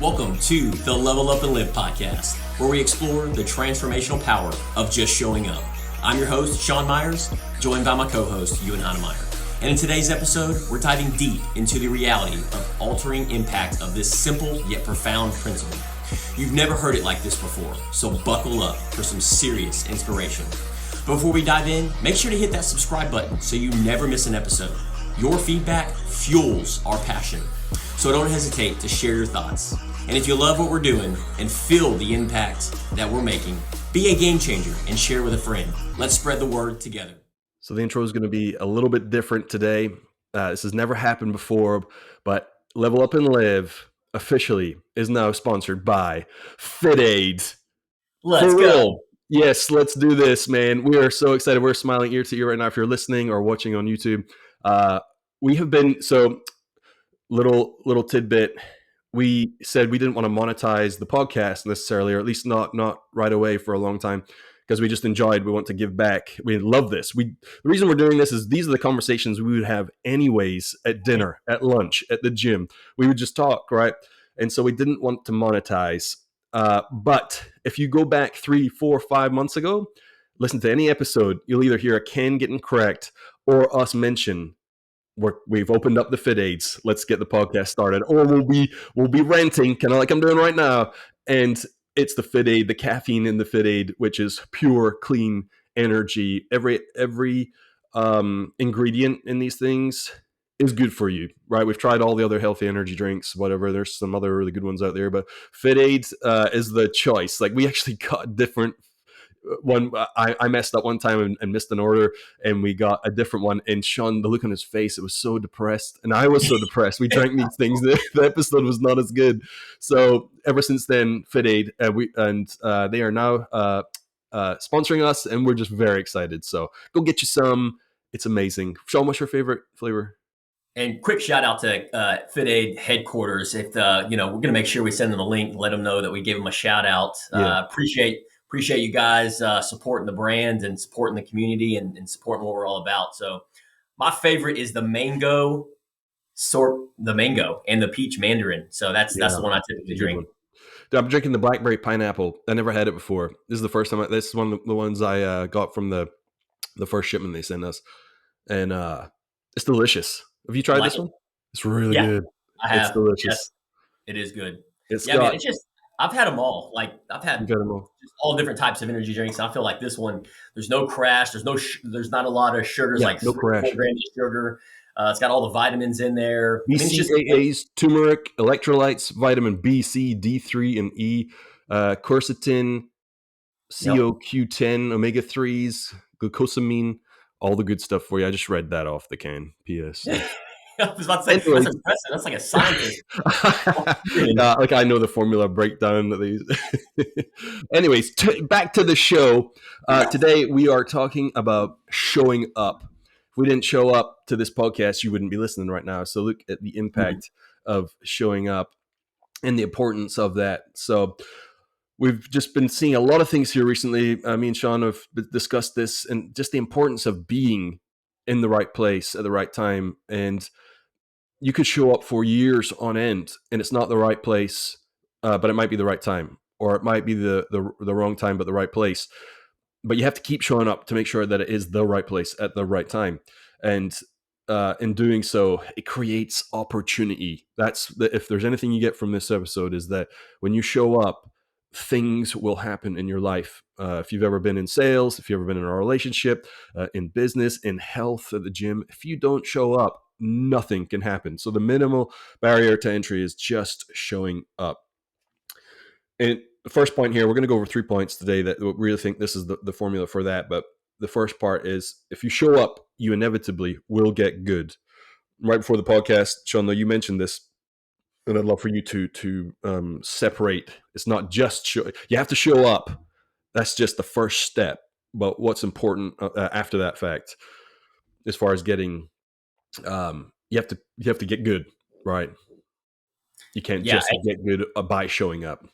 Welcome to the Level Up and Live podcast, where we explore the transformational power of just showing up. I'm your host, Sean Myers, joined by my co-host, Ewan. And in today's episode, we're diving deep into the reality of altering impact of this simple yet profound principle. You've never heard it like this before, so buckle up for some serious inspiration. Before we dive in, make sure to hit that subscribe button so you never miss an episode. Your feedback fuels our passion, so don't hesitate to share your thoughts. And if you love what we're doing and feel the impact that we're making, be a game changer and share with a friend. Let's spread the word together. So the intro is going to be a little bit different today. This has never happened before, but Level Up and Live officially is now sponsored by FitAid. Let's go. Yes, let's do this, man. We are so excited. We're smiling ear to ear right now. If you're listening or watching on YouTube, we have been little tidbit. We said we didn't want to monetize the podcast necessarily, or at least not right away for a long time, because we just enjoyed. We want to give back. We love this. The reason we're doing this is these are the conversations we would have anyways at dinner, at lunch, at the gym. We would just talk, right? And so we didn't want to monetize. But if you go back 3, 4, 5 months ago, listen to any episode, you'll either hear a Ken getting correct or us mention we've opened up the FitAids. Let's get the podcast started. Or we'll be ranting, kind of like I'm doing right now. And it's the FitAid, the caffeine in the FitAid, which is pure, clean energy. Every ingredient in these things is good for you, right? We've tried all the other healthy energy drinks, whatever. There's some other really good ones out there, but FitAid is the choice. Like, we actually got different one. I messed up one time and missed an order, and we got a different one. And Sean, the look on his face, it was so depressed, and I was so depressed. We drank these things. The episode was not as good. So ever since then, FitAid, they are now sponsoring us, and we're just very excited. So go get you some. It's amazing. Sean, what's your favorite flavor? And quick shout out to FitAid headquarters. If we're going to make sure we send them a link, let them know that we give them a shout out. Yeah. Appreciate you guys supporting the brand and supporting the community and supporting what we're all about. So my favorite is the mango and the peach mandarin. So that's the one I typically drink. I'm drinking the blackberry pineapple. I never had it before. This is the first time. This is one of the ones I got from the first shipment they sent us, and it's delicious. Have you tried this one? It's really good. I have. It's delicious. Yes, it is good. Man, it's just, I've had them all. Like, I've had all different types of energy drinks. I feel like this one, there's no crash. There's not a lot of sugars, like no crash. 4 grams of sugar. It's got all the vitamins in there. BCAAs, turmeric, electrolytes, vitamin B, C, D3, and E, quercetin, CoQ10, omega-3s, glucosamine, all the good stuff for you. I just read that off the can. P.S. I was about to say, that's impressive. That's like a scientist. Like, I know the formula breakdown of these. Anyways, back to the show. Today we are talking about showing up. If we didn't show up to this podcast, you wouldn't be listening right now. So look at the impact of showing up and the importance of that. So we've just been seeing a lot of things here recently. Me and Sean have discussed this, and just the importance of being in the right place at the right time. And you could show up for years on end, and it's not the right place, but it might be the right time, or it might be the wrong time, but the right place. But you have to keep showing up to make sure that it is the right place at the right time. And in doing so, it creates opportunity. If there's anything you get from this episode, is that when you show up, things will happen in your life. If you've ever been in sales, if you've ever been in a relationship, in business, in health, at the gym, if you don't show up, nothing can happen. So the minimal barrier to entry is just showing up. And the first point here, we're going to go over 3 points today that we really think this is the formula for that. But the first part is, if you show up, you inevitably will get good. Right before the podcast, Sean, though, you mentioned this, and I'd love for you to separate. It's not just you have to show up. That's just the first step. But what's important after that fact, as far as getting, you have to get good, right? You can't just get good by showing up.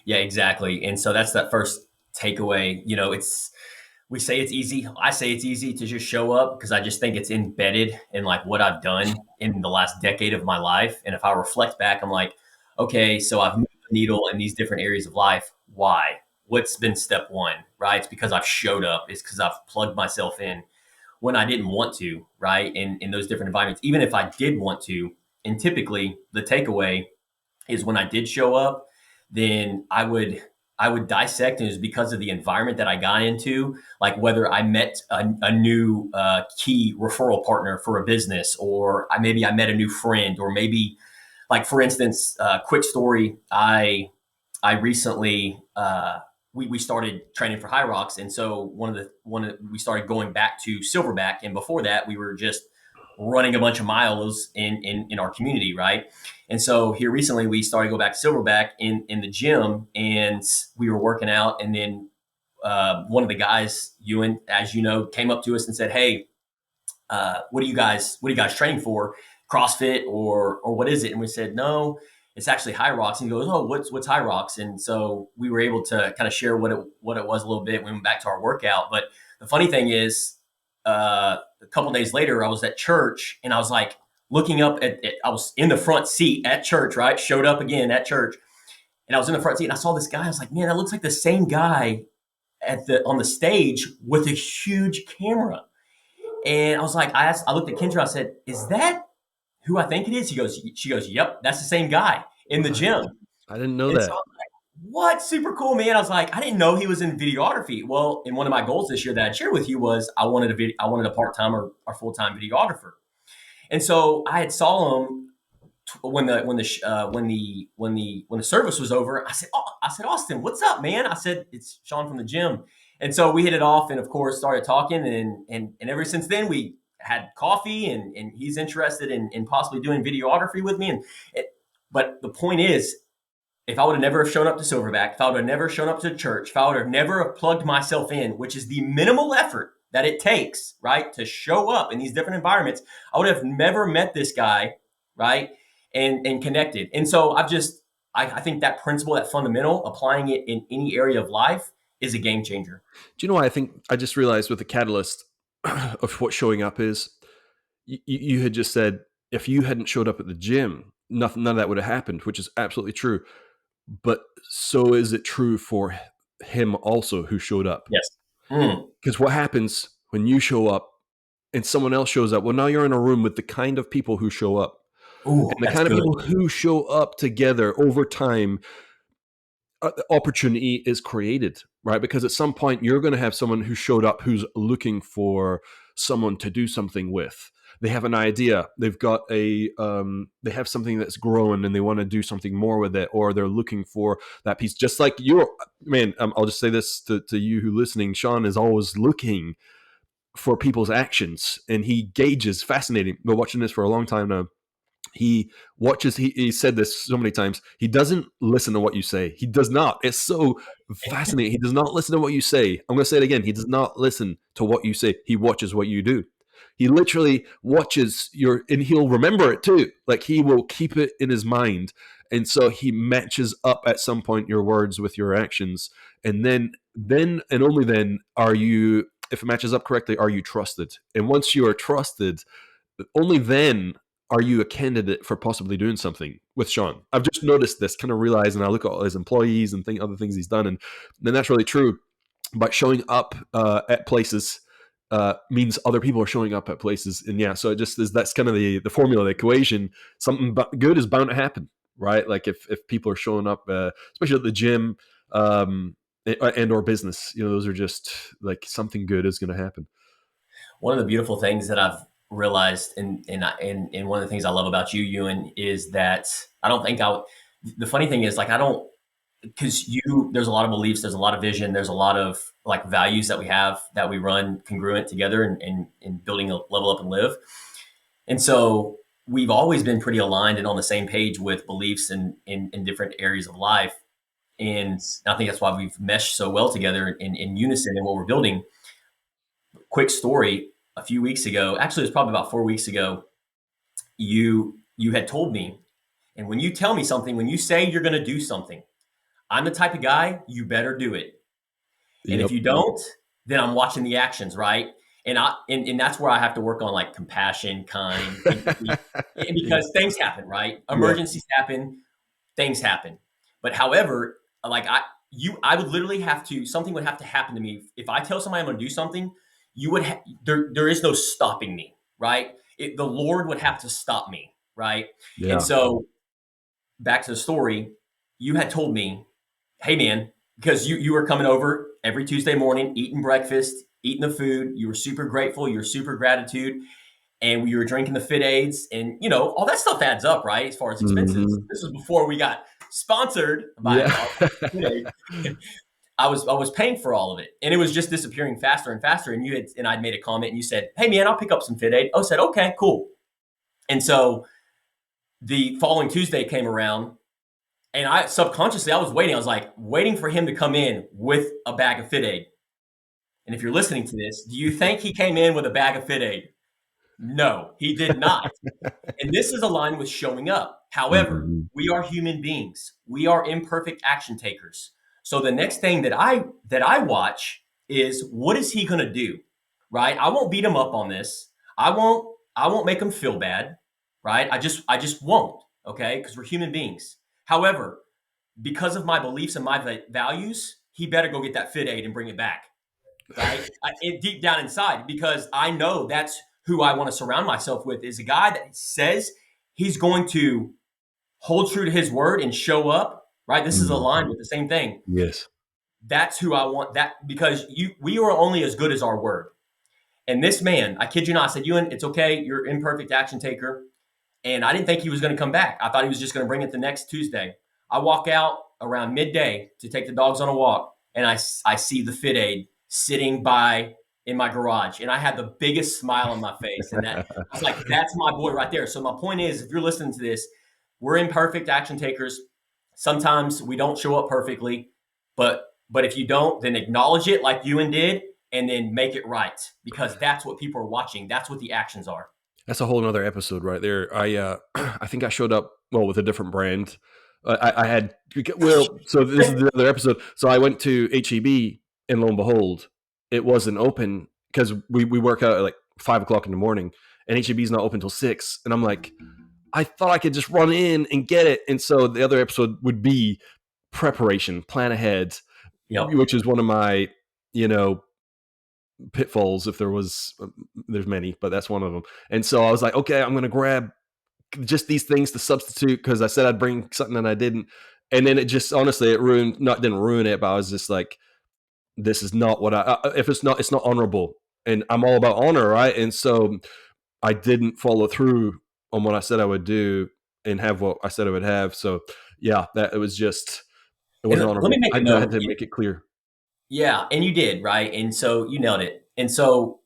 Yeah, exactly. And so that's that first takeaway. We say it's easy. I say it's easy to just show up because I just think it's embedded in like what I've done in the last decade of my life. And if I reflect back, I'm like, okay, so I've moved the needle in these different areas of life. Why? What's been step one, right? It's because I've showed up. It's because I've plugged myself in when I didn't want to, right? In those different environments, even if I did want to. And typically the takeaway is when I did show up, then I would dissect, and it was because of the environment that I got into, like whether I met a new key referral partner for a business, or maybe I met a new friend, or maybe, like for instance, quick story, I recently we started training for High Rocks, and so we started going back to Silverback, and before that we were just running a bunch of miles in our community, right? And so here recently we started to go back to Silverback in the gym, and we were working out, and then one of the guys, Ewan, as you know, came up to us and said, "Hey, what are you guys training for? CrossFit or what is it?" And we said, "No, it's actually High Rocks." And he goes, "Oh, what's High Rocks?" And so we were able to kind of share what it was a little bit. We went back to our workout. But the funny thing is, a couple of days later, I was at church, and I was like looking up at I was in the front seat at church, right? Showed up again at church, and I was in the front seat, and I saw this guy. I was like, "Man, that looks like the same guy on the stage with a huge camera." And I was like, I looked at Kendra. I said, "Is that who I think it is?" She goes, "Yep, that's the same guy in the gym." I didn't know And so that. I'm like, "What? Super cool, man!" I was like, "I didn't know he was in videography." Well, and one of my goals this year that I shared with you was I wanted a part time or full time videographer. And so I had saw him when the service was over. I said, "Austin, what's up, man?" I said, "It's Sean from the gym." And so we hit it off, and of course started talking, and ever since then we had coffee, and he's interested in possibly doing videography with me. But the point is, if I would have never shown up to Silverback, if I would have never shown up to church, if I would have never have plugged myself in, which is the minimal effort that it takes, right, to show up in these different environments, I would have never met this guy, right, and connected. And so I think that principle, that fundamental, applying it in any area of life is a game changer. Do you know what I think? I just realized with the catalyst of what showing up is. You had just said if you hadn't showed up at the gym, none of that would have happened, which is absolutely true. But so is it true for him also who showed up? Yes. Mm. Because what happens when you show up and someone else shows up? Well, now you're in a room with the kind of people who show up. Ooh, And the that's kind of good. people who show up together over time, opportunity is created, right? Because at some point you're going to have someone who showed up who's looking for someone to do something with. They have an idea. They've got they have something that's growing and they want to do something more with it, or they're looking for that piece. Just like you're, man. I'll just say this to you who listening. Sean is always looking for people's actions, and he gauges. Fascinating. Been watching this for a long time now. He watches, he said this so many times, he doesn't listen to what you say. He does not. It's so fascinating. He does not listen to what you say. I'm going to say it again. He does not listen to what you say. He watches what you do. He literally watches your, and he'll remember it too. Like he will keep it in his mind. And so he matches up at some point your words with your actions. And then and only then are you, if it matches up correctly, are you trusted. And once you are trusted, only then are you a candidate for possibly doing something with Sean. I've just noticed this, kind of realized, and I look at all his employees and other things he's done, and then that's really true. But showing up at places means other people are showing up at places, and yeah, so it just is. That's kind of the formula, the equation. Something good is bound to happen, right? Like if people are showing up, especially at the gym and or business, those are just like something good is going to happen. One of the beautiful things that I've realized, and one of the things I love about you, Ewan, is that I don't think I. The funny thing is, like, I don't, because there's a lot of beliefs, there's a lot of vision, there's a lot of like values that we have that we run congruent together in building a level up and live. And so we've always been pretty aligned and on the same page with beliefs in different areas of life. And I think that's why we've meshed so well together in unison in what we're building. Quick story, a few weeks ago, actually it was probably about 4 weeks ago, you had told me, and when you tell me something, when you say you're going to do something, I'm the type of guy, you better do it. And if Yep. you don't, then I'm watching the actions, right? And that's where I have to work on like compassion, kind, empathy, and Yeah. because things happen, right? Yeah. Emergencies happen, things happen. But however, like I would literally have to, something would have to happen to me. If I tell somebody I'm going to do something, there is no stopping me, right? The Lord would have to stop me, right? And Yeah. so back to the story, you had told me, hey man, because you were coming over every Tuesday morning, eating breakfast, eating the food. You were super grateful. You were super gratitude, and we were drinking the Fit Aids, and all that stuff adds up, right? As far as expenses. Hmm. This was before we got sponsored by Yeah. Fit Aid. I was paying for all of it, and it was just disappearing faster and faster. And I'd made a comment, and you said, "Hey man, I'll pick up some Fit Aid." I said, "Okay, cool." And so the following Tuesday came around, and I subconsciously I was waiting. I was like waiting for him to come in with a bag of Fit Aid. And if you're listening to this, do you think he came in with a bag of Fit Aid? No, he did not. And this is aligned with showing up. However, Hmm. we are human beings. We are imperfect action takers. So the next thing that I watch is, what is he going to do? Right? I won't beat him up on this. I won't make him feel bad, right? I just won't, okay? Because we're human beings. However, because of my beliefs and my values, he better go get that Fit Aid and bring it back, right? Deep down inside, because I know that's who I want to surround myself with, is a guy that says he's going to hold true to his word and show up, right? This is aligned Hmm. with the same thing. Yes. That's who I want, that because we are only as good as our word. And this man, I kid you not, I said, Ewan, it's okay. You're an imperfect action taker. And I didn't think he was going to come back. I thought he was just going to bring it the next Tuesday. I walk out around midday to take the dogs on a walk, and I see the Fit Aid sitting by in my garage, and I had the biggest smile on my face. And that I was like, "That's my boy right there." So my point is, if you're listening to this, we're imperfect action takers. Sometimes we don't show up perfectly, but if you don't, then acknowledge it like Ewan did, and then make it right, because that's what people are watching. That's what the actions are. That's a whole another episode right there. I think I showed up with a different brand. I had so this is the other episode. So I went to HEB, and lo and behold, it wasn't open because we work out at like 5 o'clock in the morning, and HEB's not open till 6. And I'm like, I thought I could just run in and get it. And so the other episode would be preparation, plan ahead, Yep. which is one of my you know pitfalls. If there was, there's many, but that's one of them. And so I was like, okay, I'm gonna grab just these things to substitute because I said I'd bring something and I didn't. And then it just honestly, it ruined, not didn't ruin it, but I was just like, this is not what if it's not honorable, and I'm all about honor, right? And so I didn't follow through on what I said I would do and have what I said I would have. So yeah, that it was just, it And wasn't let me honorable. make a I had note. to make it clear. Yeah, and you did, right? And so you nailed it. And so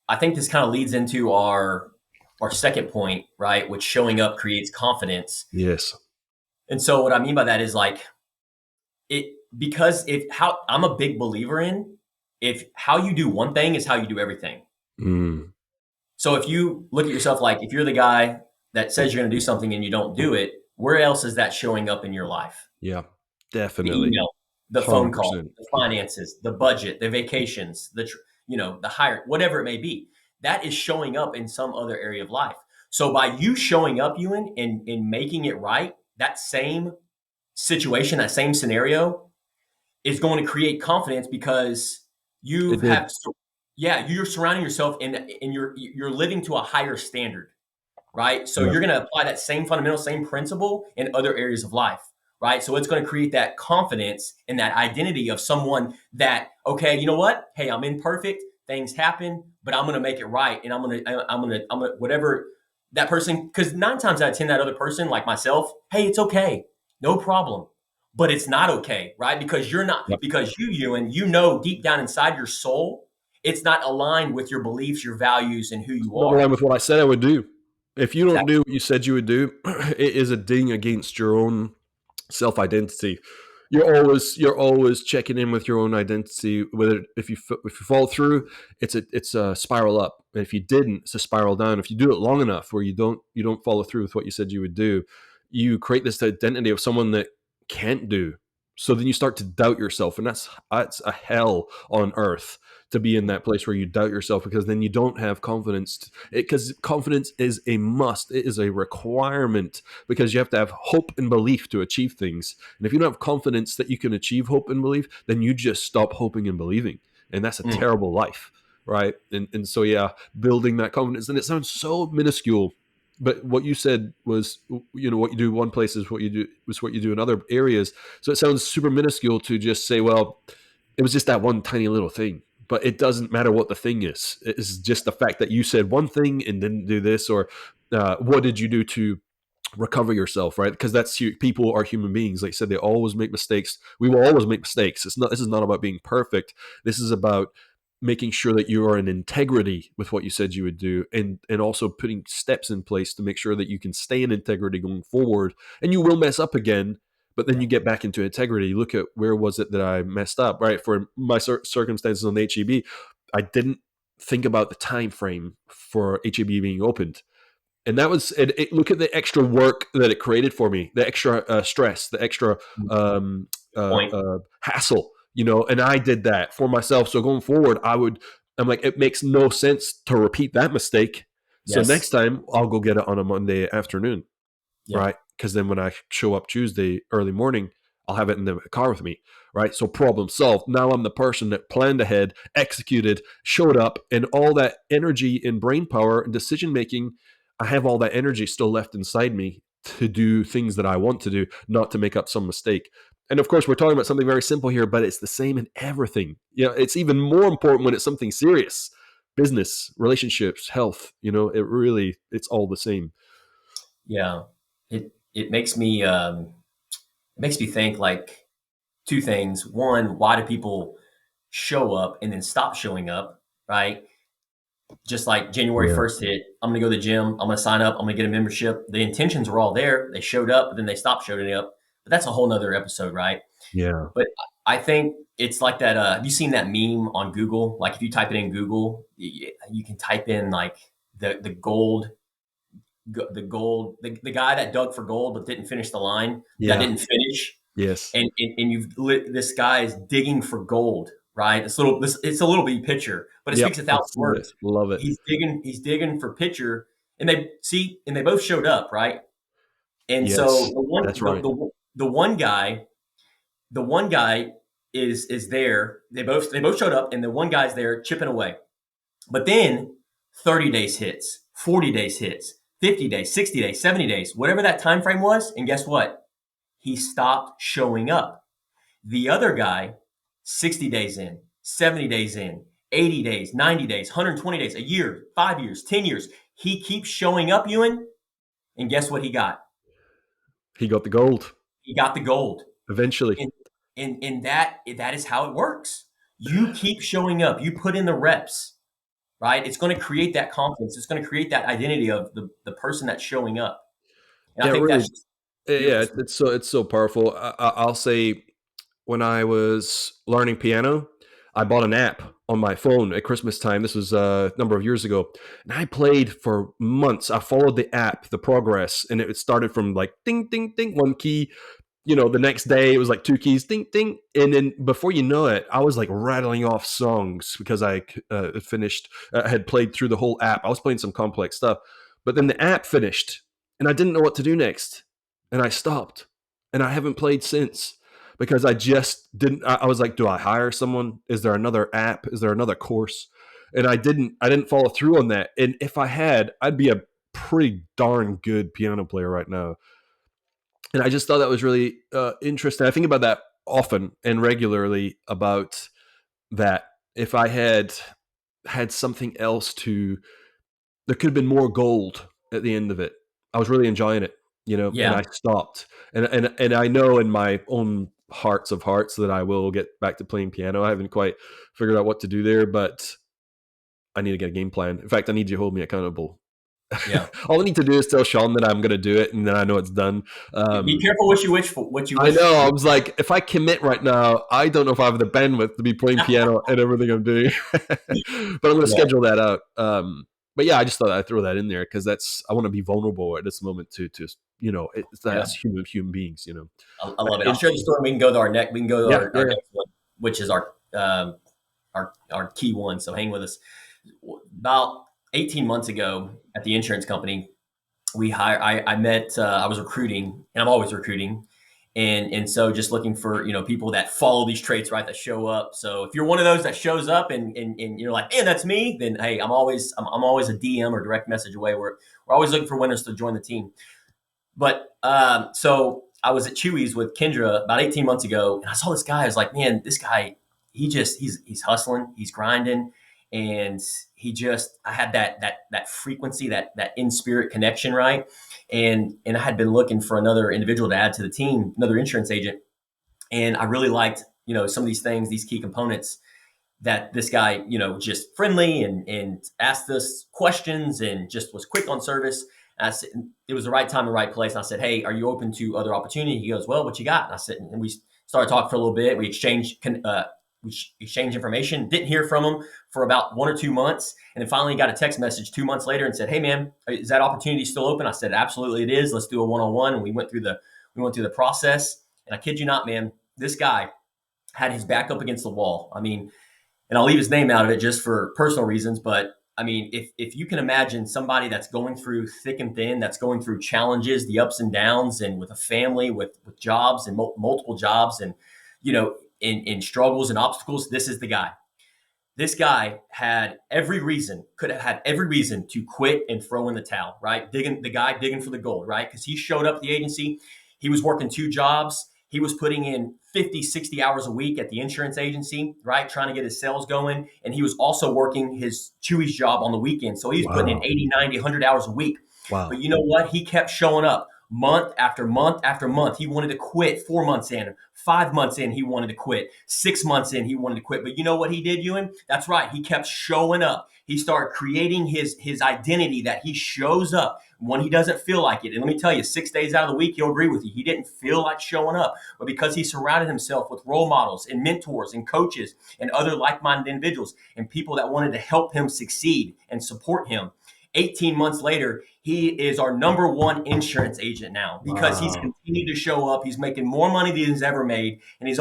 I think this kind of leads into our second point, right? Which showing up creates confidence. Yes. And so what I mean by that is like it because if how I'm a big believer in, if how you do one thing is how you do everything. Mm, So if you look at yourself like if you're the guy that says you're going to do something and you don't do it, where else is that showing up in your life? yeah, The definitely. email, the phone call, 100%. the finances, the budget, the vacations, the hire, whatever it may be. That is showing up in some other area of life. So by you showing up, Ewan, and making it right, that same situation, that same scenario is going to create confidence because It you did. have, yeah, you're surrounding yourself and you're living to a higher standard, right? So Yeah. you're going to apply that same fundamental, same principle in other areas of life, right? So it's going to create that confidence and that identity of someone that, okay, you know what? Hey, I'm imperfect. Things happen, but I'm going to make it right. And I'm going to, whatever that person, because 9 times out of 10, that other person, like myself, hey, it's okay. No problem. But it's not okay, right? Because you're not, Yep. because Ewan, you know, deep down inside your soul, it's not aligned with your beliefs, your values, and who It's you not are. aligned with what I said I would do. If you don't Exactly. do what you said you would do, it is a ding against your own self identity. You're always checking in with your own identity. Whether if you fall through, it's a spiral up. And if you didn't, it's a spiral down. If you do it long enough, where you don't follow through with what you said you would do, you create this identity of someone that can't do. So then you start to doubt yourself, and that's a hell on earth to be in that place where you doubt yourself, because then you don't have confidence. Because confidence is a must, it is a requirement, because you have to have hope and belief to achieve things. And if you don't have confidence that you can achieve hope and belief, then you just stop hoping and believing, and that's a Mm. terrible life, right? And so yeah, building that confidence, and it sounds so minuscule, but what you said was, what you do one place is what you do in other areas. So it sounds super minuscule to just say, well, it was just that one tiny little thing. But it doesn't matter what the thing is. It's just the fact that you said one thing and didn't do this, or what did you do to recover yourself, right? Because people are human beings. Like I said, they always make mistakes. We will always make mistakes. This is not about being perfect. This is about making sure that you are in integrity with what you said you would do, and also putting steps in place to make sure that you can stay in integrity going forward. And you will mess up again, but then you get back into integrity. You look at, where was it that I messed up, right? For my circumstances on HEB, I didn't think about the time frame for HEB being opened, and that was look at the extra work that it created for me, the extra stress, the extra um, Point. hassle, and I did that for myself. So going forward, I'm like, it makes no sense to repeat that mistake. So next Yes. time I'll go get it on a Monday afternoon, Yep. right? Because then when I show up Tuesday early morning, I'll have it in the car with me, right? So problem solved. Now I'm the person that planned ahead, executed, showed up, and all that energy and brain power and decision making, I have all that energy still left inside me to do things that I want to do, not to make up some mistake. And of course, we're talking about something very simple here, but it's the same in everything. It's even more important when it's something serious: business, relationships, health. It's all the same. Yeah. It makes me think like two things. One, why do people show up and then stop showing up? Right? Just like January Yeah. 1st hit, I'm gonna go to the gym, I'm gonna sign up, I'm gonna get a membership. The intentions were all there. They showed up, but then they stopped showing up. But that's a whole nother episode, right? Yeah. But I think it's like that. Have you seen that meme on Google? Like if you type it in Google, you can type in like the gold, the guy that dug for gold but didn't finish the line, that Yeah. didn't finish, Yes. and you've lit, this guy is digging for gold, right? It's a little bitty picture, but it speaks Yep. a thousand I've seen it. words. Love it. He's digging for picture, and they both showed up, right? And so Yes. That's right. the one guy is there. They both showed up, and the one guy's there chipping away. But then 30 days hits, 40 days hits, 50 days, 60 days, 70 days, whatever that time frame was, and guess what? He stopped showing up. The other guy, 60 days in, 70 days in, 80 days, 90 days, 120 days, a year, 5 years, 10 years, he keeps showing up, Ewan, and guess what he got? He got the gold He got the gold. eventually. And that is how it works. You keep showing up, you put in the reps, right? It's going to create that confidence. It's going to create that identity of the person that's showing up. And I Yeah, think really. that's just Yeah, beautiful. it's so powerful. I'll say, when I was learning piano, I bought an app on my phone at Christmas time. This was a number of years ago, and I played for months. I followed the app, the progress, and it started from like ding, ding, ding, one key. The next day it was like two keys, ding, ding, and then before you know it, I was like rattling off songs because I had played through the whole app. I was playing some complex stuff, but then the app finished, and I didn't know what to do next, and I stopped, and I haven't played since because I just didn't. I was like, do I hire someone? Is there another app? Is there another course? And I didn't follow through on that. And if I had, I'd be a pretty darn good piano player right now. And I just thought that was really interesting. I think about that often and regularly, about that. If I had something else there could have been more gold at the end of it. I was really enjoying it, and Yeah. I stopped. And I know in my own hearts of hearts that I will get back to playing piano. I haven't quite figured out what to do there, but I need to get a game plan. In fact, I need you to hold me accountable. Yeah. All I need to do is tell Sean that I'm going to do it, and then I know it's done. Be careful what you wish for, what you I wish know. for. I was like, if I commit right now, I don't know if I have the bandwidth to be playing piano and everything I'm doing. But I'm going to Yeah. schedule that out. But yeah, I just thought I'd throw that in there because I want to be vulnerable at this moment to it's Yeah. as human beings, I love it. I'll And share the story. We can go to our next. We can go to yeah, our yeah, next one, which is our key one. So hang with us. About 18 months ago, at the insurance company, I met. I was recruiting, and I'm always recruiting, and so just looking for people that follow these traits, right? That show up. So if you're one of those that shows up, and you're like, man, that's me, then hey, I'm always a DM or direct message away. We're always looking for winners to join the team. But so I was at Chewy's with Kendra about 18 months ago, and I saw this guy. I was like, man, this guy, he's hustling, he's grinding, and I had that frequency, that in spirit connection, right? And I had been looking for another individual to add to the team, another insurance agent, and I really liked some of these things, these key components that this guy, just friendly and asked us questions and just was quick on service. And I said, it was the right time and right place. And I said, hey, are you open to other opportunity? He goes, well, what you got? And I said, and we started talking for a little bit. We exchanged information. Didn't hear from him for about 1 or 2 months, and then finally got a text message 2 months later and said, hey man, is that opportunity still open? I said, absolutely it is. Let's do a one-on-one. And we went through the process. And I kid you not, man, this guy had his back up against the wall. I mean, and I'll leave his name out of it just for personal reasons. But I mean, if you can imagine somebody that's going through thick and thin, that's going through challenges, the ups and downs, and with a family, with jobs and multiple jobs, and in struggles and obstacles, this is the guy. This guy could have had every reason to quit and throw in the towel, right? Digging for the gold, right? Because he showed up at the agency. He was working 2 jobs. He was putting in 50, 60 hours a week at the insurance agency, right? Trying to get his sales going. And he was also working his Chewy's job on the weekend. So he was putting in wow, 80, 90, 100 hours a week. wow. But you know what? He kept showing up month after month after month. He wanted to quit 4 months in, 5 months in, he wanted to quit, 6 months in, he wanted to quit. But you know what he did, Ewan? That's right. He kept showing up. He started creating his identity that he shows up when he doesn't feel like it. And let me tell you, 6 days out of the week, he'll agree with you. He didn't feel like showing up, but because he surrounded himself with role models and mentors and coaches and other like-minded individuals and people that wanted to help him succeed and support him, 18 months later, he is our number one insurance agent now because he's Wow. continued to show up. He's making more money than he's ever made, and he's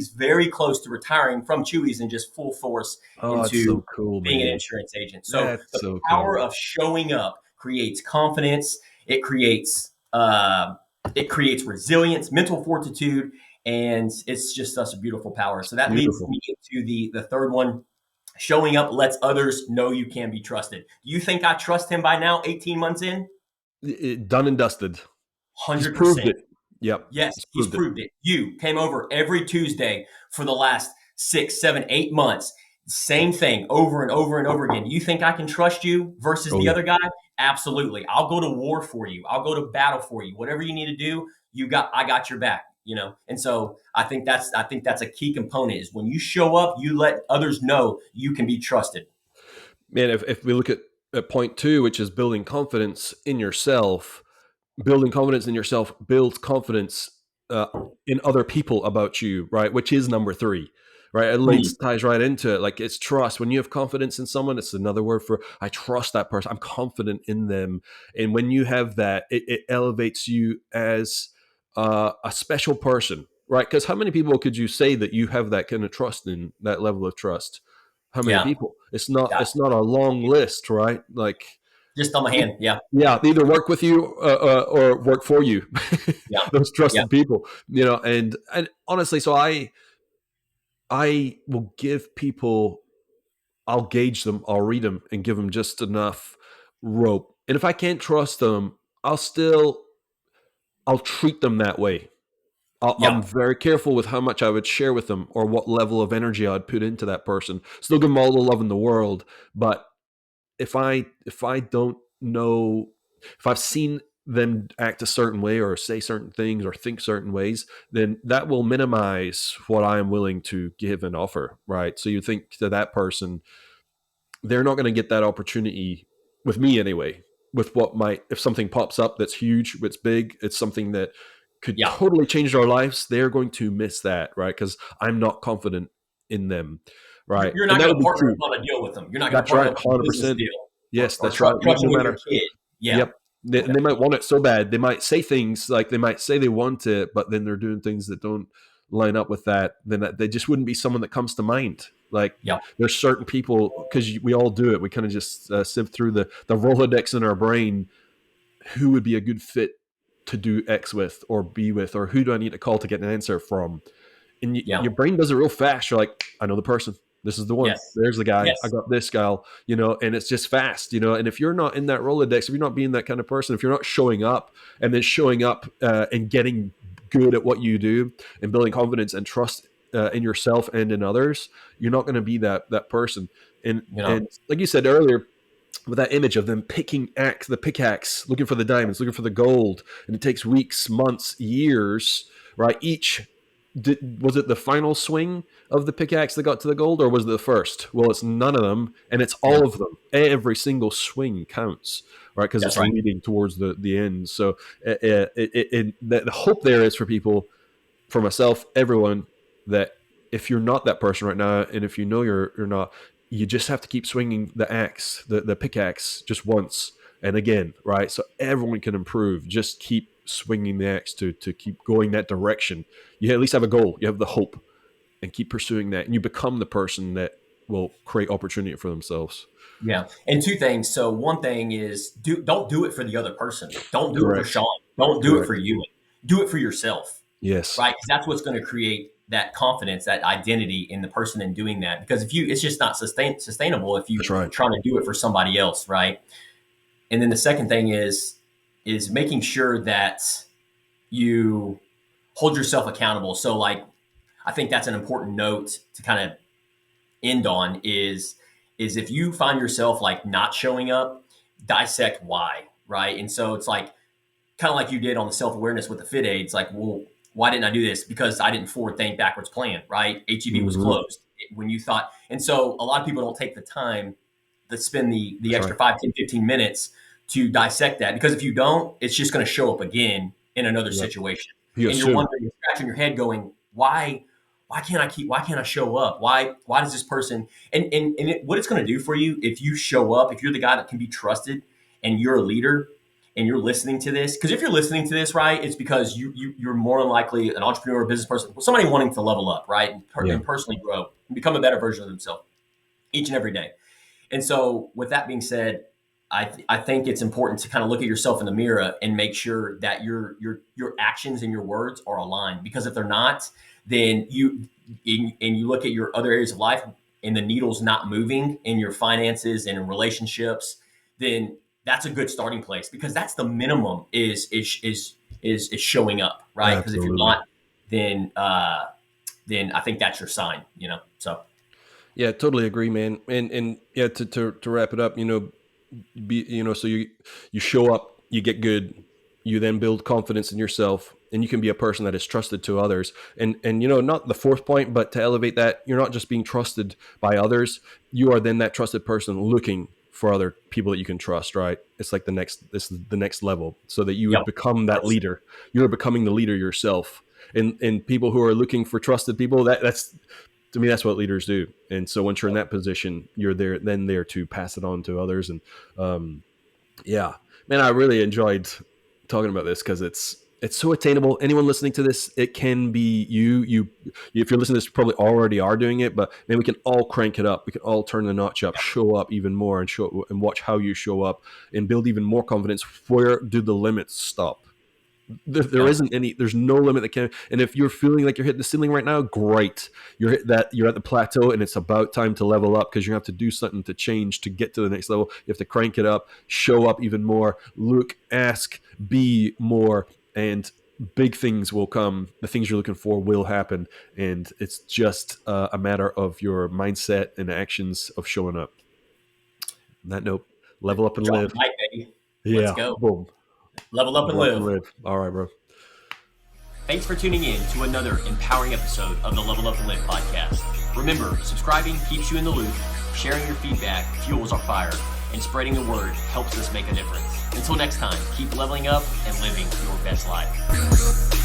very close to retiring from Chewy's and just full force Oh, it's into so cool, being an man. insurance agent. So That's the so power cool. of showing up creates confidence. It creates resilience, mental fortitude, and it's just such a beautiful power. So that leads Beautiful. me into the third one. Showing up lets others know you can be trusted. Do you think I trust him by now, 18 months in? Done and dusted. He's proved 100%. it. Yep. Yes, He's he's proved it. proved it. You came over every Tuesday for the last 6, 7, 8 months. Same thing over and over and over again. Do you think I can trust you versus Oh the yeah. other guy? Absolutely. I'll go to war for you. I'll go to battle for you. Whatever you need to do, I got your back. And so I think that's a key component is when you show up, you let others know you can be trusted. Man, if we look at point two, which is building confidence in yourself builds confidence uh, in other people about you, right? Which is number three, right? It Hmm. ties right into it. Like it's trust. When you have confidence in someone, it's another word for I trust that person. I'm confident in them. And when you have that, it elevates you as a special person, right? Because how many people could you say that you have that kind of trust in, that level of trust? How many Yeah. people? It's not. Yeah. It's not a long list, right? Like Just on my hand. Yeah. yeah, they either work with you or work for you. Yeah. Those Yeah. trusted people, and honestly, so I will give people, I'll gauge them, I'll read them, and give them just enough rope. And if I can't trust them, I'll treat them that way. I'm Yeah. very careful with how much I would share with them or what level of energy I'd put into that person. Still give them all the love in the world, but if I don't know, if I've seen them act a certain way or say certain things or think certain ways, then that will minimize what I am willing to give and offer, right? So you think to that person, they're not going to get that opportunity with me anyway. With what might, if something pops up that's huge, it's big, it's something that could Yeah. totally change their lives, they're going to miss that, right? Because I'm not confident in them, right? You're And not that going would to be partner true. up on a deal with them. You're not going to That's partner right, up on a business 100%. deal or, Yes, or that's right. trust No them with your matter. kid. Yeah. Yep. They might want it so bad. They might say things like they might say they want it, but then they're doing things that don't line up with that. Then they just wouldn't be someone that comes to mind. Like Yeah. there's certain people, because we all do it. We kind of just sift through the Rolodex in our brain. Who would be a good fit to do X with or B with, or who do I need to call to get an answer from? And your brain does it real fast. You're like, I know the person. This is the one. Yes. There's the guy. Yes. I got this gal, and it's just fast, and if you're not in that Rolodex, if you're not being that kind of person, if you're not showing up and then showing up and getting good at what you do and building confidence and trust in yourself and in others, you're not going to be that person. And like you said earlier, with that image of them picking the pickaxe, looking for the diamonds, looking for the gold, and it takes weeks, months, years, right? Was it the final swing of the pickaxe that got to the gold, or was it the first? Well, it's none of them, and it's all of them. Every single swing counts, right? Because it's leading towards the end. So the hope there is for people, for myself, everyone, that if you're not that person right now, and if you know you're not, you just have to keep swinging the pickaxe just once and again, right? So everyone can improve. Just keep swinging the axe to keep going that direction. You at least have a goal. You have the hope, and keep pursuing that, and you become the person that will create opportunity for themselves. Yeah. And two things. So one thing is don't do it for the other person. Don't do it for Sean. Don't do it for you. Do it for yourself. Yes. Right. Because that's what's going to create that confidence, that identity in the person in doing that. Because it's just not sustainable if you're trying to do it for somebody else. Right. And then the second thing is making sure that you hold yourself accountable. So like, I think that's an important note to kind of end on is if you find yourself like not showing up, dissect why, right? And so it's like, kind of like you did on the self-awareness with the fit aids, like, well, why didn't I do this? Because I didn't forward think, backwards plan, right? HEB was closed when you thought. And so a lot of people don't take the time to spend the extra 5, 10, 15 minutes to dissect that. Because if you don't, it's just going to show up again in another situation. And you're wondering, you're scratching your head going, why can't I show up? Why does this person, what it's going to do for you if you show up, if you're the guy that can be trusted and you're a leader and you're listening to this, because if you're listening to this, right, it's because you're more than likely an entrepreneur or business person, somebody wanting to level up, right, and personally grow and become a better version of themselves each and every day. And so with that being said, I think it's important to kind of look at yourself in the mirror and make sure that your actions and your words are aligned. Because if they're not, then you look at your other areas of life and the needle's not moving in your finances and in relationships, then that's a good starting place, because that's the minimum is showing up, right? Because if you're not, then I think that's your sign, So yeah, totally agree, man. And yeah, to wrap it up, so you show up, you get good, you then build confidence in yourself, and you can be a person that is trusted to others. And not the fourth point, but to elevate that, you're not just being trusted by others, you are then that trusted person looking for other people that you can trust, right? It's like this is the next level, so that you would become that leader. You're becoming the leader yourself. And people who are looking for trusted people, that's to me, that's what leaders do. And so once you're in that position, you're there to pass it on to others. And man, I really enjoyed talking about this, because it's so attainable. Anyone listening to this, it can be you. If you're listening to this, you probably already are doing it, but then we can all crank it up. We can all turn the notch up, show up even more, and watch how you show up and build even more confidence. Where do the limits stop? There isn't any. There's no limit that can. And if you're feeling like you're hitting the ceiling right now, great. You're at the plateau, and it's about time to level up, because you have to do something to change to get to the next level. You have to crank it up, show up even more, look, ask, be more, and big things will come. The things you're looking for will happen, and it's just a matter of your mindset and actions of showing up. On that note, level up and live. Right, baby. Let's go. Boom. Level up and live. All right, bro. Thanks for tuning in to another empowering episode of the Level Up and Live podcast. Remember, subscribing keeps you in the loop, sharing your feedback fuels our fire, and spreading the word helps us make a difference. Until next time, keep leveling up and living your best life.